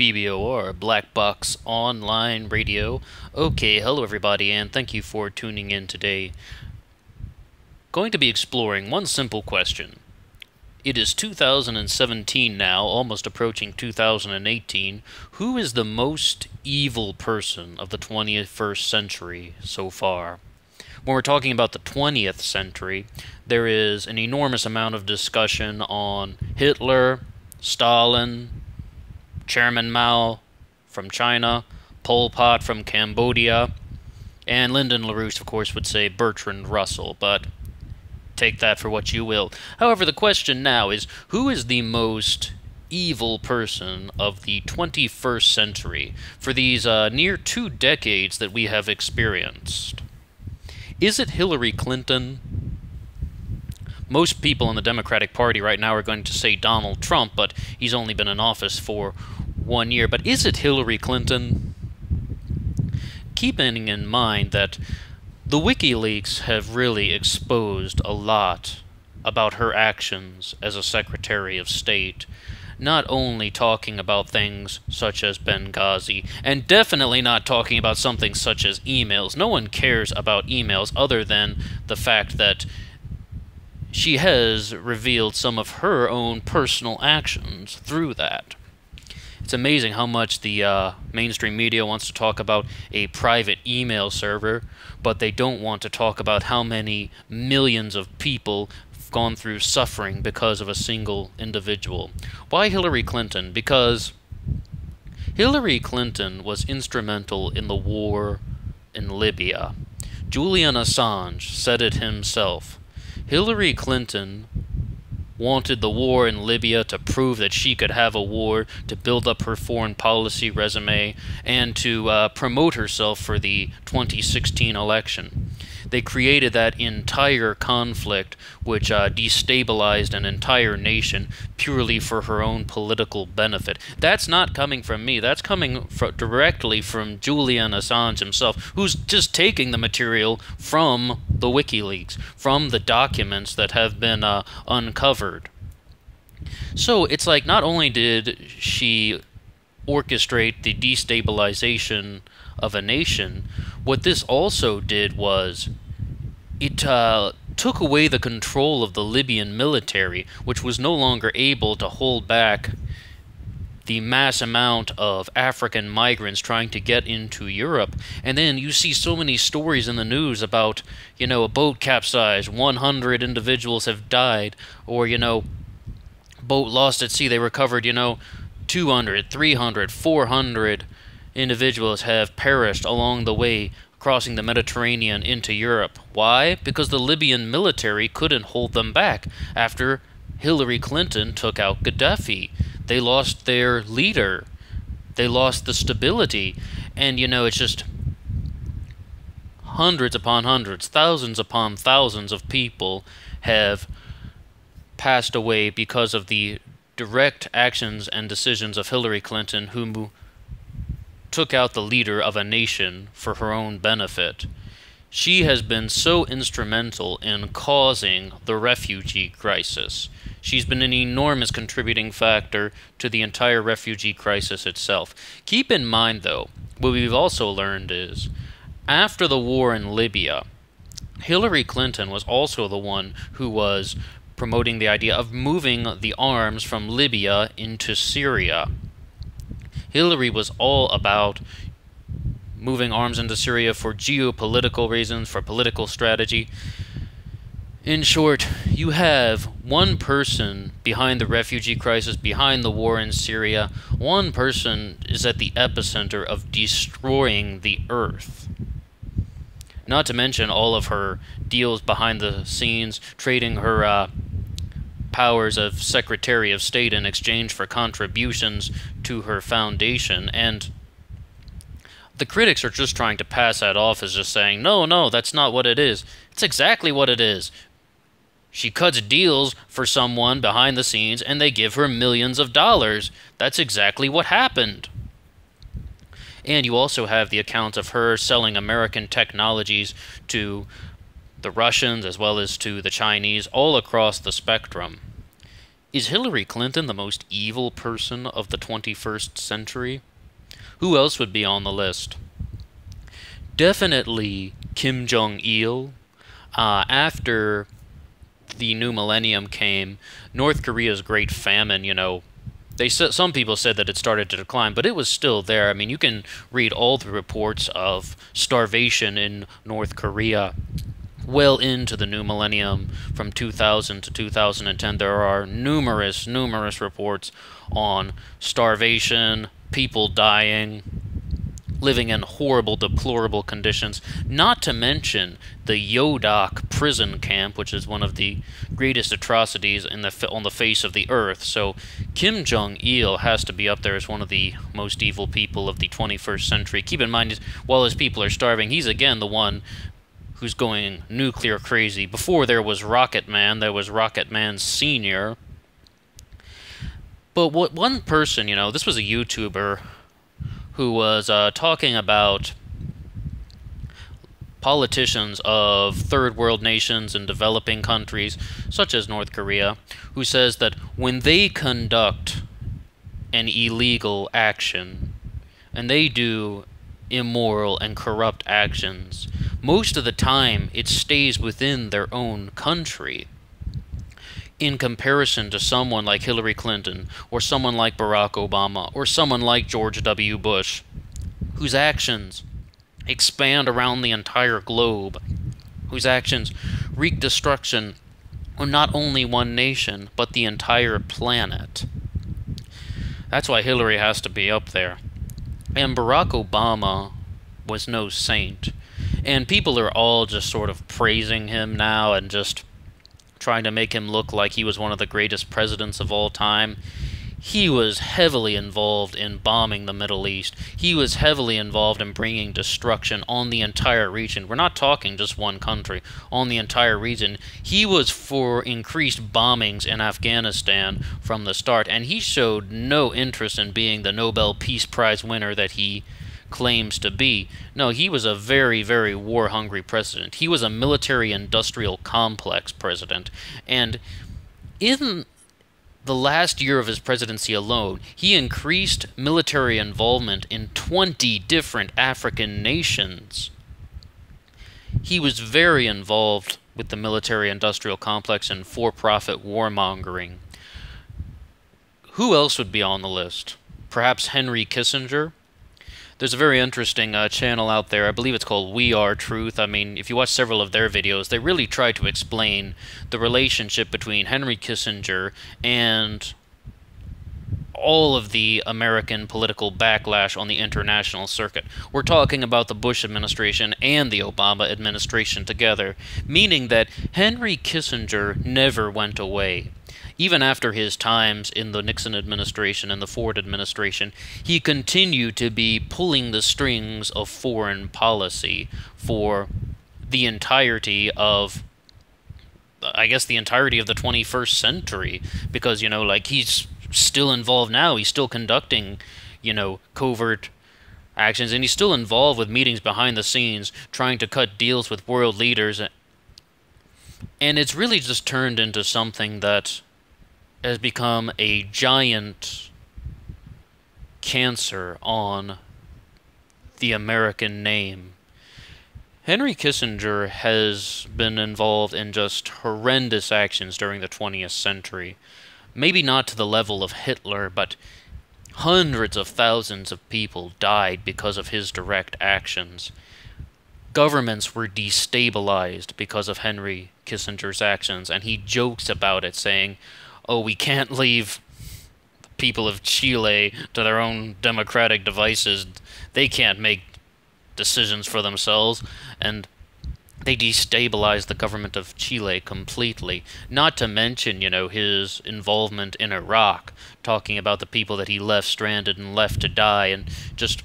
BBOR, Black Box Online Radio. Okay, hello everybody, and thank you for tuning in today. Going to be exploring one simple question. It is 2017 now, almost approaching 2018. Who is the most evil person of the 21st century so far? When we're talking about the 20th century, there is an enormous amount of discussion on Hitler, Stalin, Chairman Mao from China, Pol Pot from Cambodia, and Lyndon LaRouche, of course, would say Bertrand Russell, but take that for what you will. However, the question now is, who is the most evil person of the 21st century for these near 2 decades that we have experienced? Is it Hillary Clinton? Most people in the Democratic Party right now are going to say Donald Trump, but he's only been in office for 1 year. But is it Hillary Clinton? Keeping in mind that the WikiLeaks have really exposed a lot about her actions as a Secretary of State, not only talking about things such as Benghazi, and definitely not talking about something such as emails. No one cares about emails other than the fact that she has revealed some of her own personal actions through that. It's amazing how much the mainstream media wants to talk about a private email server, but they don't want to talk about how many millions of people have gone through suffering because of a single individual. Why Hillary Clinton? Because Hillary Clinton was instrumental in the war in Libya. Julian Assange said it himself. Hillary Clinton wanted the war in Libya to prove that she could have a war, to build up her foreign policy resume, and to promote herself for the 2016 election. They created that entire conflict, which destabilized an entire nation purely for her own political benefit. That's not coming from me. That's coming directly from Julian Assange himself, who's just taking the material from the WikiLeaks, from the documents that have been uncovered. So it's like, not only did she orchestrate the destabilization of a nation, what this also did was it took away the control of the Libyan military, which was no longer able to hold back the mass amount of African migrants trying to get into Europe. And then you see so many stories in the news about, a boat capsized, 100 individuals have died, or, boat lost at sea, they recovered, 200, 300, 400 individuals have perished along the way crossing the Mediterranean into Europe. Why? Because the Libyan military couldn't hold them back after Hillary Clinton took out Gaddafi. They lost their leader. They lost the stability. And, it's just hundreds upon hundreds, thousands upon thousands of people have passed away because of the direct actions and decisions of Hillary Clinton, who took out the leader of a nation for her own benefit. She has been so instrumental in causing the refugee crisis. She's been an enormous contributing factor to the entire refugee crisis itself. Keep in mind, though, what we've also learned is, after the war in Libya, Hillary Clinton was also the one who was promoting the idea of moving the arms from Libya into Syria. Hillary was all about moving arms into Syria for geopolitical reasons, for political strategy. In short, you have one person behind the refugee crisis, behind the war in Syria. One person is at the epicenter of destroying the earth. Not to mention all of her deals behind the scenes, trading her powers of Secretary of State in exchange for contributions to her foundation. And the critics are just trying to pass that off as just saying, no, that's not what it is. It's exactly what it is. She cuts deals for someone behind the scenes and they give her millions of dollars. That's exactly what happened. And you also have the account of her selling American technologies to the Russians as well as to the Chinese all across the spectrum. Is Hillary Clinton the most evil person of the 21st century? Who else would be on the list? Definitely Kim Jong-il. After the new millennium came, North Korea's Great Famine, they said, some people said that it started to decline, but it was still there. I mean, you can read all the reports of starvation in North Korea well into the new millennium, from 2000 to 2010. There are numerous reports on starvation, people dying, living in horrible, deplorable conditions, not to mention the Yodak prison camp, which is one of the greatest atrocities on the face of the earth. So Kim Jong-il has to be up there as one of the most evil people of the 21st century. Keep in mind, while his people are starving, he's again the one who's going nuclear crazy. Before there was Rocket Man, there was Rocket Man Sr. But one person, this was a YouTuber who was talking about politicians of third world nations and developing countries, such as North Korea, who says that when they conduct an illegal action, and they do immoral and corrupt actions, most of the time it stays within their own country. In comparison to someone like Hillary Clinton, or someone like Barack Obama, or someone like George W. Bush, whose actions expand around the entire globe, whose actions wreak destruction on not only one nation, but the entire planet. That's why Hillary has to be up there. And Barack Obama was no saint. And people are all just sort of praising him now and just trying to make him look like he was one of the greatest presidents of all time. He was heavily involved in bombing the Middle East. He was heavily involved in bringing destruction on the entire region. We're not talking just one country, on the entire region. He was for increased bombings in Afghanistan from the start, and he showed no interest in being the Nobel Peace Prize winner that he claims to be. No, he was a very, very war-hungry president. He was a military-industrial complex president, and in the last year of his presidency alone, he increased military involvement in 20 different African nations. He was very involved with the military-industrial complex and for-profit warmongering. Who else would be on the list? Perhaps Henry Kissinger? There's a very interesting channel out there, I believe it's called We Are Truth. I mean, if you watch several of their videos, they really try to explain the relationship between Henry Kissinger and all of the American political backlash on the international circuit. We're talking about the Bush administration and the Obama administration together, meaning that Henry Kissinger never went away. Even after his times in the Nixon administration and the Ford administration, he continued to be pulling the strings of foreign policy for the entirety of, I guess, the entirety of the 21st century. Because, he's still involved now. He's still conducting, covert actions, and he's still involved with meetings behind the scenes, trying to cut deals with world leaders. And it's really just turned into something that has become a giant cancer on the American name. Henry Kissinger has been involved in just horrendous actions during the 20th century. Maybe not to the level of Hitler, but hundreds of thousands of people died because of his direct actions. Governments were destabilized because of Henry Kissinger's actions, and he jokes about it, saying, "Oh, we can't leave the people of Chile to their own democratic devices. They can't make decisions for themselves." And they destabilized the government of Chile completely. Not to mention, his involvement in Iraq, talking about the people that he left stranded and left to die, and just,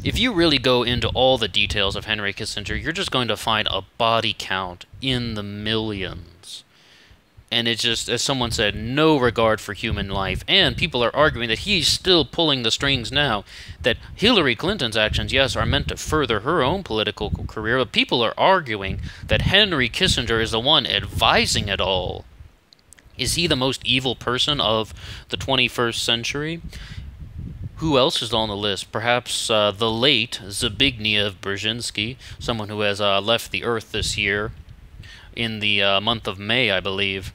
if you really go into all the details of Henry Kissinger, you're just going to find a body count in the millions. And it's just, as someone said, no regard for human life. And people are arguing that he's still pulling the strings now. That Hillary Clinton's actions, yes, are meant to further her own political career, but people are arguing that Henry Kissinger is the one advising it all. Is he the most evil person of the 21st century? Who else is on the list? Perhaps the late Zbigniew Brzezinski, someone who has left the Earth this year in the month of May, I believe.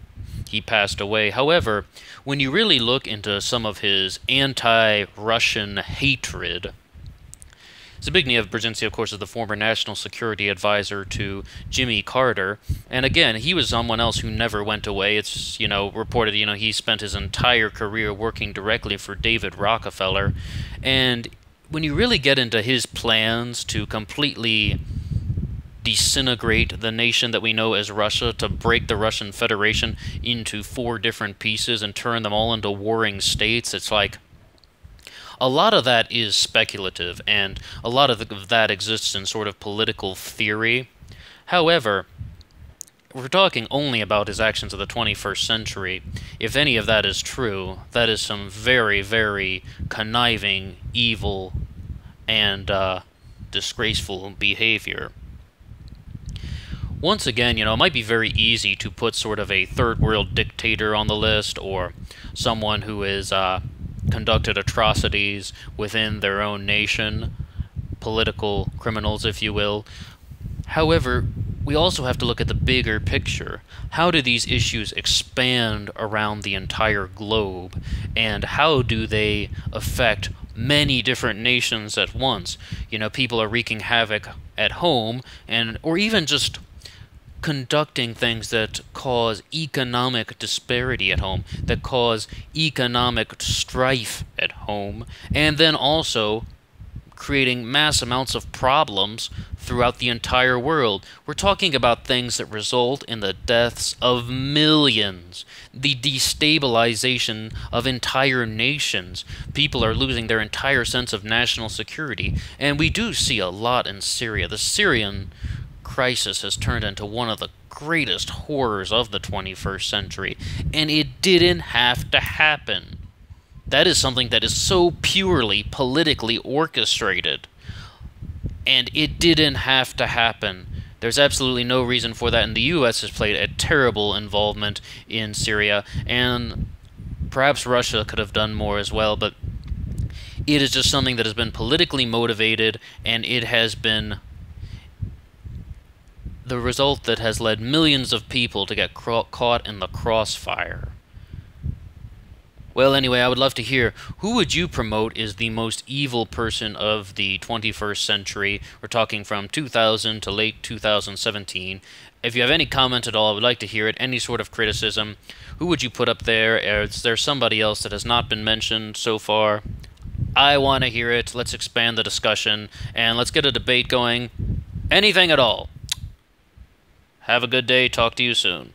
He passed away. However, when you really look into some of his anti-Russian hatred, Zbigniew Brzezinski, of course, is the former national security advisor to Jimmy Carter, and again, he was someone else who never went away. It's, reported, he spent his entire career working directly for David Rockefeller, and when you really get into his plans to completely disintegrate the nation that we know as Russia, to break the Russian Federation into 4 different pieces and turn them all into warring states, it's like, a lot of that is speculative, and a lot of that exists in sort of political theory. However, we're talking only about his actions of the 21st century. If any of that is true, that is some very, very conniving, evil, and disgraceful behavior. Once again, it might be very easy to put sort of a third world dictator on the list, or someone who is conducted atrocities within their own nation, political criminals, if you will. However, we also have to look at the bigger picture. How do these issues expand around the entire globe, and how do they affect many different nations at once? People are wreaking havoc at home, or even just conducting things that cause economic disparity at home, that cause economic strife at home, and then also creating mass amounts of problems throughout the entire world. We're talking about things that result in the deaths of millions, the destabilization of entire nations. People are losing their entire sense of national security, and we do see a lot in Syria. The Syrian crisis has turned into one of the greatest horrors of the 21st century, and it didn't have to happen. That is something that is so purely politically orchestrated, and it didn't have to happen. There's absolutely no reason for that, and the U.S. has played a terrible involvement in Syria, and perhaps Russia could have done more as well, but it is just something that has been politically motivated, and it has been the result that has led millions of people to get caught in the crossfire. Well, anyway, I would love to hear, who would you promote is the most evil person of the 21st century? We're talking from 2000 to late 2017. If you have any comment at all, I would like to hear it, any sort of criticism. Who would you put up there? Is there somebody else that has not been mentioned so far? I want to hear it. Let's expand the discussion, and let's get a debate going. Anything at all. Have a good day. Talk to you soon.